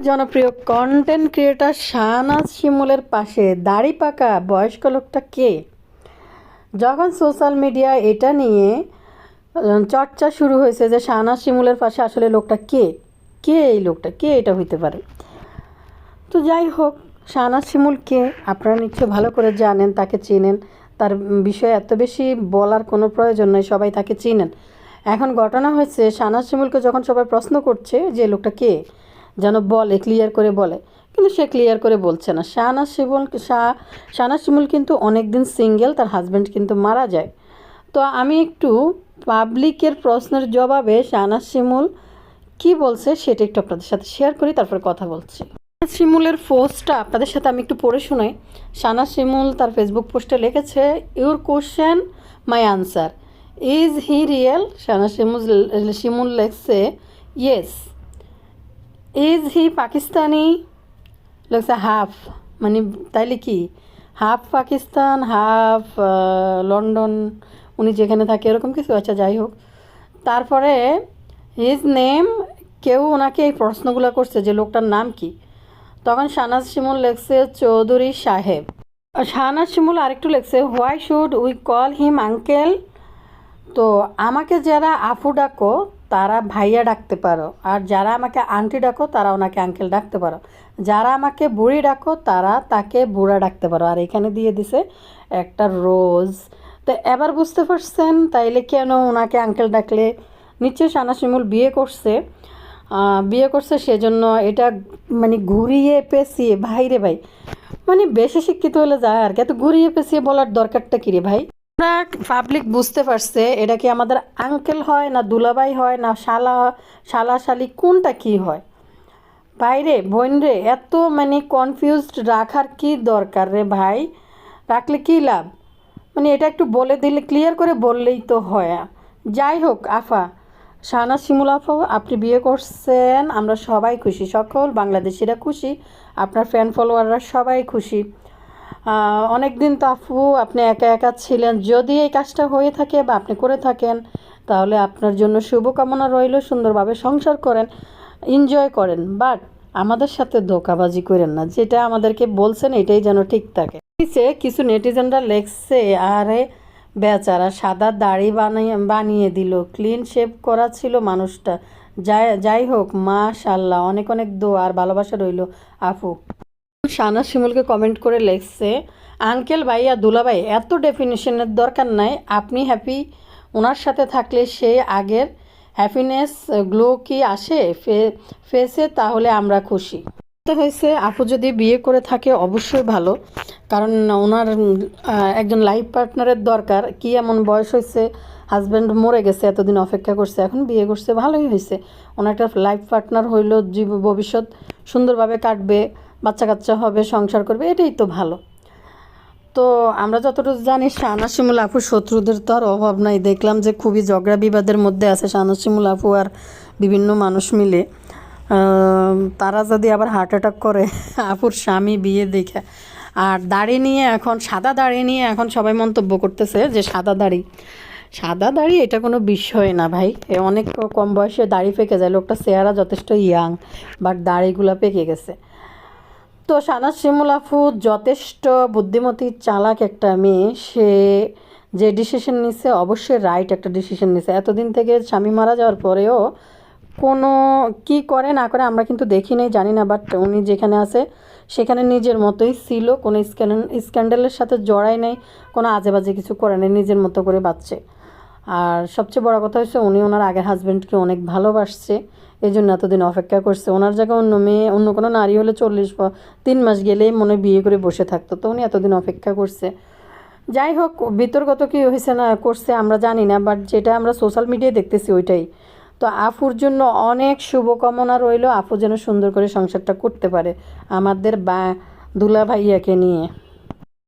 জনপ্রিয় content creator Shahnaz শিমুলের পাশে দাড়ি পাকা বয়স্ক লোকটা কে? যখন সোশ্যাল মিডিয়া এটা নিয়ে চর্চা শুরু হয়েছে যে শাহনাজ শিমুলের পাশে আসলে লোকটা কে, এই লোকটা কে, এটা হইতে পারে। তো যাই হোক, শাহনাজ শিমুল কে আপনারা নিশ্চয়ই ভালো করে জানেন, তাকে চেনেন, তার বিষয়ে এত বেশি বলার কোনো প্রয়োজন নয়, সবাই তাকে চিনেন। এখন ঘটনা হয়েছে, শাহনাজ শিমুলকে যখন সবাই প্রশ্ন করছে যে লোকটা কে, যেন বলে, ক্লিয়ার করে বলে, কিন্তু সে ক্লিয়ার করে বলছে না। শাহনাজ শিমুল কিন্তু অনেক দিন সিঙ্গেল, তার হাজব্যান্ড কিন্তু মারা যায়। তো আমি একটু পাবলিকের প্রশ্নের জবাবে শাহনাজ শিমুল কি বলছে সেটা একটু আপনাদের সাথে শেয়ার করি, তারপর কথা বলছি। শাহনাজ শিমুলের পোস্টটা আপনাদের সাথে আমি একটু পড়ে শোনাই। শাহনাজ শিমুল তার ফেসবুক পোস্টে লিখেছে, your question my answer, is he real? Shahnaz Shimul লেখছে ইয়েস। Is he Pakistani? লেখছে হাফ, মানে তাইলে কি হাফ পাকিস্তান হাফ লন্ডন, উনি যেখানে থাকে এরকম কিছু। আচ্ছা যাই হোক, তারপরে হিজ নেম, কেউ ওনাকে এই প্রশ্নগুলো করছে যে লোকটার নাম কি, তখন শাহনাজ শিমুল লেখছে চৌধুরী সাহেব। শাহনাজ শিমুল আরেকটু লেখছে, why should we call him uncle? তো আমাকে যারা আফু ডাকো তারা ভাইয়া ডাকতে পারো, আর যারা আমাকে আন্টি ডাকো তারা ওনাকে আঙ্কেল ডাকতে পারো, যারা আমাকে বুড়ি ডাকো তারা তাকে বুড়া ডাকতে পারো। আর এখানে দিয়ে দিছে একটা রোজ। তো এবার বুঝতে পারছেন তাইলে কেন ওনাকে আঙ্কেল ডাকলে। নিশ্চয়ই শাহনাজ শিমুল বিয়ে করছে সেজন্য এটা মানে ঘুরিয়ে পেঁচিয়ে, ভাই রে ভাই, মানে বেশি শিক্ষিত হলে যায় আর কি, এত ঘুরিয়ে পেঁচিয়ে বলার দরকারটা কী রে ভাই? পাবলিক বুঝতে পারছে এটা কি আমাদের আঙ্কেল হয় না দুলাভাই হয় না শালা শালি, কোনটা কি হয়? বাইরে বোন রে, এত মানে কনফিউজড রাখার কি দরকার রে ভাই? রাখলে কি লাভ? মানে এটা একটু বলে দিলে, ক্লিয়ার করে বললেই তো হয়। যাই হোক আফা, শাহনাজ শিমুল আফা, আপনি বিয়ে করছেন, আমরা সবাই খুশি, সকল বাংলাদেশিরা খুশি, আপনার ফ্যান ফলোয়াররা সবাই খুশি। অনেক দিন তো আপু আপনি একা একা ছিলেন, যদি এই কাজটা হয়ে থাকে বা আপনি করে থাকেন তাহলে আপনার জন্য শুভকামনা রইল, সুন্দরভাবে সংসার করেন, এনজয় করেন, বাট আমাদের সাথে ধোঁকাবাজি করেন না, যেটা আমাদেরকে বলছেন এটাই যেন ঠিক থাকে। কিছু নেটিজেনরা লেখছে, আরে বেচারা সাদা দাড়ি বানিয়ে দিল, ক্লিন শেভ করা ছিল মানুষটা। যাই হোক, মাশাআল্লাহ, অনেক অনেক দোয়া আর ভালোবাসা রইল আপু। শাহনাজ শিমুলকে কমেন্ট করে লেখছে, আঙ্কেল ভাইয়া দুলাভাই এত ডেফিনেশনের দরকার নাই, আপনি হ্যাপি ওনার সাথে থাকলে সে আগের হ্যাপিনেস গ্লো কি আসে ফেসে, তাহলে আমরা খুশি। হয়েছে আপু যদি বিয়ে করে থাকে অবশ্যই ভালো, কারণ ওনার একজন লাইফ পার্টনারের দরকার। কি এমন বয়স হয়েছে, হাজব্যান্ড মরে গেছে, এতদিন অপেক্ষা করছে, এখন বিয়ে করছে, ভালোই হয়েছে। ওনার একটা লাইফ পার্টনার হইল, ভবিষ্যৎ সুন্দরভাবে কাটবে, বাচ্চা কাচ্চা হবে, সংসার করবে, এটাই তো ভালো। তো আমরা যতটুকু জানি শাহনাজ শিমুল আপু শত্রুদের তো আর অভাব নাই। দেখলাম যে খুবই ঝগড়া বিবাদের মধ্যে আছে শাহনাজ শিমুল আপু আর বিভিন্ন মানুষ মিলে। তারা যদি আবার হার্ট অ্যাটাক করে আপুর স্বামী বিয়ে দেখে। আর দাড়ি নিয়ে এখন, সাদা দাড়ি নিয়ে এখন সবাই মন্তব্য করতেছে যে সাদা দাড়ি এটা কোনো বিষয় না ভাই, অনেক কম বয়সে দাড়ি পেকে যায়, লোকটা চেহারা যথেষ্ট ইয়াং, বাট দাড়িগুলো পেকে গেছে। তো শাহনাজ শিমুল আপু যথেষ্ট বুদ্ধিমতী, চালাক একটা মেয়ে। সে যে ডিসিশন নিছে অবশ্যই রাইট একটা ডিসিশন নিছে। এতদিন থেকে স্বামী মারা যাওয়ার পরেও কোনো কি করে না করে আমরা কিন্তু দেখি নেই, জানি না, বাট উনি যেখানে আছে সেখানে নিজের মতোই ছিল, কোনো স্ক্যান্ডালের সাথে জড়াই নেই, কোনো আজে বাজে কিছু করে নেই, নিজের মতো করে বাঁচছে। আর সবচেয়ে বড় কথা হচ্ছে উনি ওনার আগের হাজব্যান্ডকে অনেক ভালোবাসছে, এই জন্য এতদিন অপেক্ষা করছে। ওনার জায়গায় অন্য কোনো নারী হলে 3 মাস গেলেই মনে বিয়ে করে বসে থাকতো, তো উনি এতদিন অপেক্ষা করছে। যাই হোক, বিতর্কত কী হয়েছে না করছে আমরা জানি না, বাট যেটা আমরা সোশ্যাল মিডিয়ায় দেখতেছি ওইটাই। তো আফুর জন্য অনেক শুভকামনা রইল, আফু যেন সুন্দর করে সংসারটা করতে পারে আমাদের দুলা ভাইয়াকে নিয়ে।